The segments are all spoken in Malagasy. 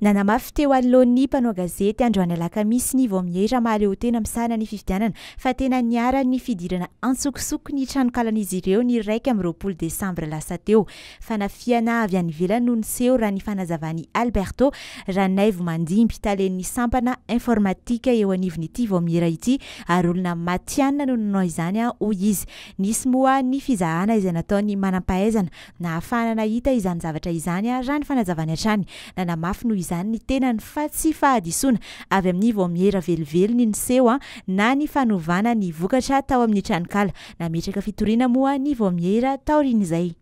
Nanamafy teo anolohan'ny mpanao gazety androany alakamisy ny vao mihera mahaleo tena misarana ny fifidianana fa tena niara ny fidirana antsokosoko ny tranokalan'izy ireo ny 1 Desambra lasa teo. Fanafiana avy any ivelany no niseho raha ny fanazavany Alberto Ranaivo Mandimby talen'ny sampana informatika eo anivon'ity vao mihera ity ary olona matianina no nanao izany hoy izy. Nisy moa ny fizahana izay nataony manampahaizana na ahafahana nahita izany zavatra izany raha ny fanazavany hatrany. Nanamafy no izany ny tena ny fatsy fahadisoana avy amin'ny vao mihera velively ny niseho na ny fanovana ny vokatra tao amin'ny tranokala. Nametraka fitoriana moa ny vao mihera taorian'izay.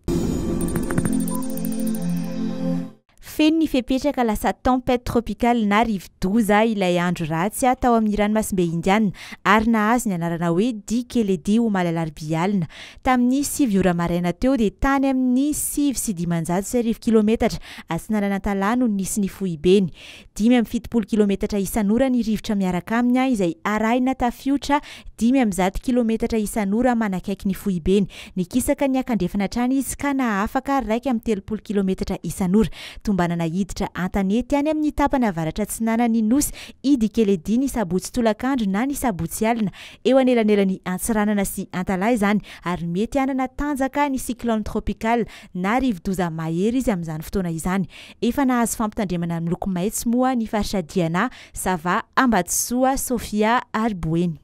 Feno ny fepetraka lasa tempête tropicale na rivo-doza ilay andro ratsy tao amin'ny ranomasimbe indiana ary nahazo ny anarana hoe Dikeledi ho malalarby alina. Tamin'ny 7 ora maraina teo dia tany amin'ny 7,500 kilometatra atsinanana talano nisy ny fohibeny. 570 kilometatra isan'ora ny rivotra miaraka aminy izay arahina tafiotra 500 kilometatra isan'ora manakaiky ny fohibeny. Nikisaka ny akandrefana hatrany izy ka nahafaka 130 kilometatra isan'ora. Tumbana hiditra antanety any amin'ny tapana avaratra atsinanany nosy i Dikeledi ny sabotsy tolakandro na ny sabotsy alina eo anelanelany antsiranana sy antalahy izany ary mety anana tanjaka ny cyclone tropical na rivo-doza mahery izy amin'izany fotoana izany. Efa nahazo fampitandremana miloko maitso moa ny faritra Diana, Sava, Ambatsoa, Sofia ary Boeny.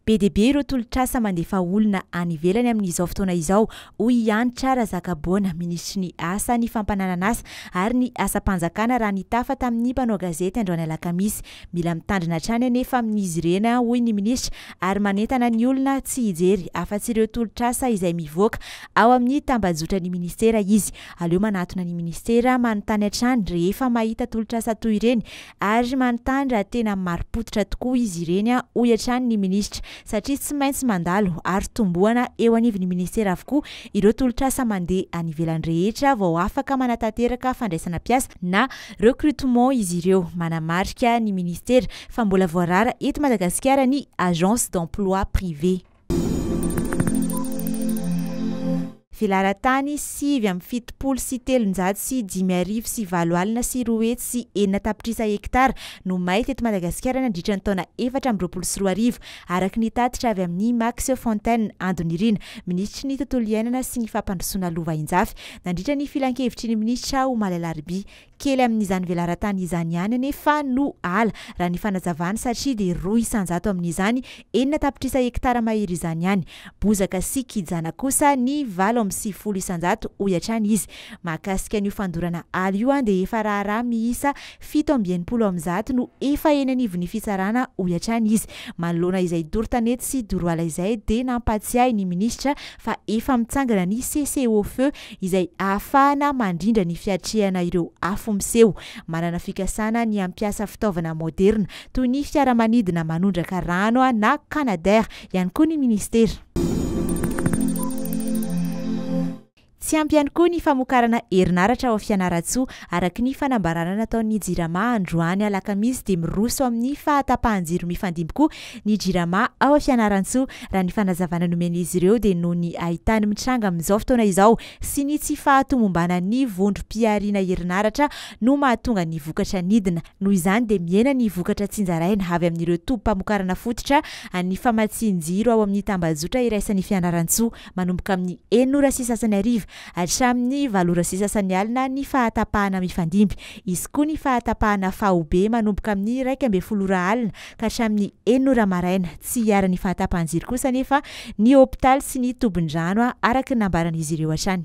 BDB ireo tolotrasa mandefa olona any ivelany amin'izao fotoana izao hoy Ianitra Razakabona, ministry ny asa ny fampananana asa ary ny asa-panjakana raha nitafa tamin'ny mpanao gazety androany alakamisy. Mila mitandrina hatrany anefa amin'izy ireny hoy ny ministra ary manentana ny olona tsy hijery afa-tsy ireo tolotrasa izay mivoaka ao amin'ny tambazotra ny ministera izy. Aleo manatona ny ministera manontany hatrany rehefa mahita tolotrasa toy ireny ary manontany raha tena maripototra tokoa izy ireny hoy hatrany ny ministra. Satria tsy maintsy mandalo ary tomboana eo anivon'ny ministera avokoa ireo tolotrasa mandeha any ivelany rehetra vao afaka manatanteraka fandraisana piasa na recrutement izy ireo. Manamarika ny ministera fa mbola voarara eto Madagasikara ny agence d'emploi privé. Filaran-tany 7,750 alina sy 4 tapitrisa hektara no maity eto Madagasikara nandritra ny taona 2024 araky ny tatitra avy amin'ny Max Fontaine Andonirina, ministry ny tontolo iainana sy ny fampandrosoana Lovainjafy. Nandritra ny filan-kevitry ny ministra ho Malalarby kely amin'izany velarantany izany ihany nefa no ala raha ny fanazavana satria dia 200 amin'izany 4 tapitrisa hektara mahery izany ihany. Bozaka sy kijana kosa ny 7,100 hoy hatrany izy. Mahakasika ny fandorana ala io dia efa raharaha miisa 7,90 no efa eny anivon'ny fitsarana hoy hatrany izy. Manoloana izay doro-tanety sy doro-ala izay dia nampatsiahy ny ministra fa efa mitsangana ny CCO-feu izay ahafahana mandrindra ny fiatrehana ireo afo miseho. Manana fikasana ny ampiasa fitaovana moderna toy ny fiaramanidina manondraka rano na Canadair ihany koa ny ministera. Tsy ampy ihany koa ny famokarana herinaratra ao Fianaratsoa araky ny fanambarana nataon'ny Jirama androany alakamisy dia miroso amin'ny fahatapahan-jiro mifandimby koa ny Jirama ao Fianaratsoa raha ny fanazavana nomen'izy ireo dia noho ny ahitany mitranga amin'izao fotoana izao sy ny tsy fahatomombana ny vondrom-piariana herinaratra no mahatonga ny vokatra nidina. Noho izany dia miena ny vokatra tsinjaraina avy amin'ireo tompam-pamokarana fototra ny famatsian-jiro ao amin'ny tambazotra iraisan'ny Fianaratsoa manomboka amin'ny 9:30 hatramin'ny 7:30 alina ny fahatapahana mifandimby. Izy koa ny fahatapahana fahobe manomboka amin'ny 12 alina ka hatramin'ny 4 maraina. Tsy hiara ny fahatapahan-jiro kosa nefa ny hôpitaly sy ny tombon-drano araky nambaran'izy ireo hatrany.